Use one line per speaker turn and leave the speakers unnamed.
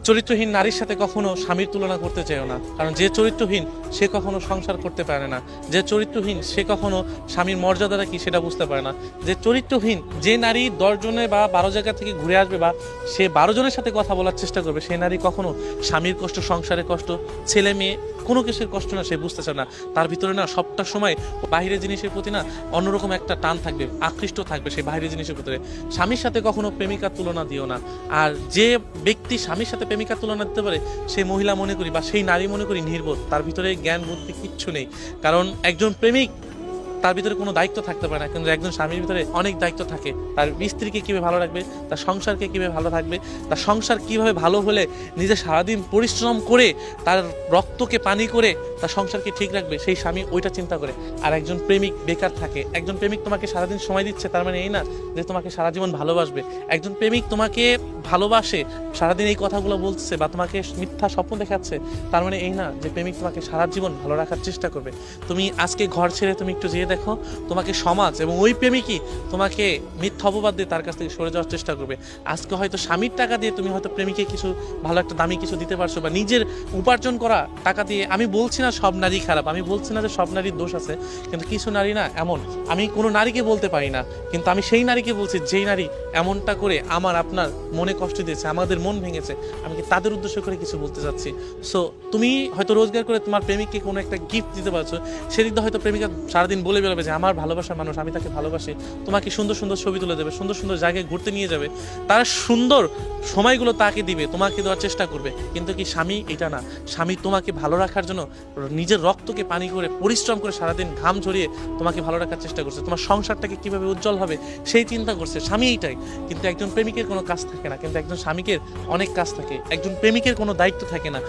চরিত্রহীন নারীর সাথে কখনো স্বামীর তুলনা করতে চাইও না, কারণ যে চরিত্রহীন সে কখনো সংসার করতে পারে না। যে চরিত্রহীন সে কখনো স্বামীর মর্যাদাটা কি সেটা বুঝতে পারে না। যে চরিত্রহীন, যে নারী 10 জনে বা 12 জায়গা থেকে ঘুরে আসবে বা সে 12 জনের সাথে কথা বলার চেষ্টা করবে, সেই নারী কখনো স্বামীর কষ্ট, সংসারের কষ্ট, ছেলে মেয়ে কোনো কিছুর কষ্ট না সে বুঝতে চায় না। তার ভিতরে না সবটা সময় বাহিরের জিনিসের প্রতি না অন্যরকম একটা টান থাকবে, আকৃষ্ট থাকবে সেই বাহিরের জিনিসের ভিতরে। স্বামীর সাথে কখনো প্রেমিকার তুলনা দিও না। আর যে ব্যক্তি স্বামীর সাথে প্রেমিকার তুলনা দিতে পারে সেই মহিলা মনে করি বা সেই নারী মনে করি নির্বোধ, তার ভিতরে জ্ঞান বুদ্ধি কিচ্ছু নেই। কারণ একজন প্রেমিক তার ভিতরে কোনো দায়িত্ব থাকতে পারে না, কিন্তু একজন স্বামীর ভিতরে অনেক দায়িত্ব থাকে। তার স্ত্রীকে কীভাবে ভালো রাখবে, তার সংসারকে কীভাবে ভালো থাকবে, তার সংসার কীভাবে ভালো হলে নিজে সারাদিন পরিশ্রম করে তার রক্তকে পানি করে তার সংসারকে ঠিক রাখবে, সেই স্বামী ওইটা চিন্তা করে। আর একজন প্রেমিক বেকার থাকে। একজন প্রেমিক তোমাকে সারাদিন সময় দিচ্ছে, তার মানে এই না যে তোমাকে সারা জীবন ভালোবাসবে। একজন প্রেমিক তোমাকে ভালোবাসে, সারাদিন এই কথাগুলো বলছে বা তোমাকে মিথ্যা স্বপ্ন দেখাচ্ছে, তার মানে এই না যে প্রেমিক তোমাকে সারা জীবন ভালো রাখার চেষ্টা করবে। তুমি আজকে ঘর ছেড়ে তুমি একটু যেয়ে দেখো, তোমাকে সমাজ এবং ওই প্রেমিকই তোমাকে মিথ্যা অপবাদ দিয়ে তার কাছ থেকে সরে যাওয়ার চেষ্টা করবে। আজকে হয়তো স্বামীর টাকা দিয়ে তুমি হয়তো প্রেমিকে কিছু ভালো একটা দামি কিছু দিতে পারছো, বা নিজের উপার্জন করা টাকা দিয়ে। আমি বলছি না সব নারী খারাপ, আমি বলছি না যে সব নারীর দোষ আছে, কিন্তু কিছু নারী না এমন, আমি কোনো নারীকে বলতে পারি না, কিন্তু আমি সেই নারীকে বলছি যেই নারী এমনটা করে আমার আপনার মনে কষ্ট দিয়েছে, আমাদের মন ভেঙেছে। আমি কি তাদের উদ্দেশ্য করে কিছু বলতে চাচ্ছি। সো তুমি হয়তো রোজগার করে তোমার প্রেমিককে কোনো একটা গিফট দিতে পারছো, সেদিক দিয়ে হয়তো প্রেমিকা সারাদিন বলে বেরোবে যে আমার ভালোবাসার মানুষ, আমি তাকে ভালোবাসি। তোমাকে সুন্দর সুন্দর ছবি তুলে দেবে, সুন্দর সুন্দর জায়গায় ঘুরতে নিয়ে যাবে, তার সুন্দর সময়গুলো তাকে দিবে, তোমাকে দেওয়ার চেষ্টা করবে। কিন্তু কি স্বামী এটা না। স্বামী তোমাকে ভালো রাখার জন্য নিজের রক্তকে পানি করে পরিশ্রম করে সারাদিন ঘাম ঝরিয়ে তোমাকে ভালো রাখার চেষ্টা করছে, তোমার সংসারটাকে কিভাবে উজ্জ্বল হবে সেই চিন্তা করছে। স্বামী এইটাই। কিন্তু একজন প্রেমিকের কোনো কাজ থাকে না, কিন্তু একজন স্বামীকের অনেক কাজ থাকে। একজন প্রেমিকের কোনো দায়িত্ব থাকে না।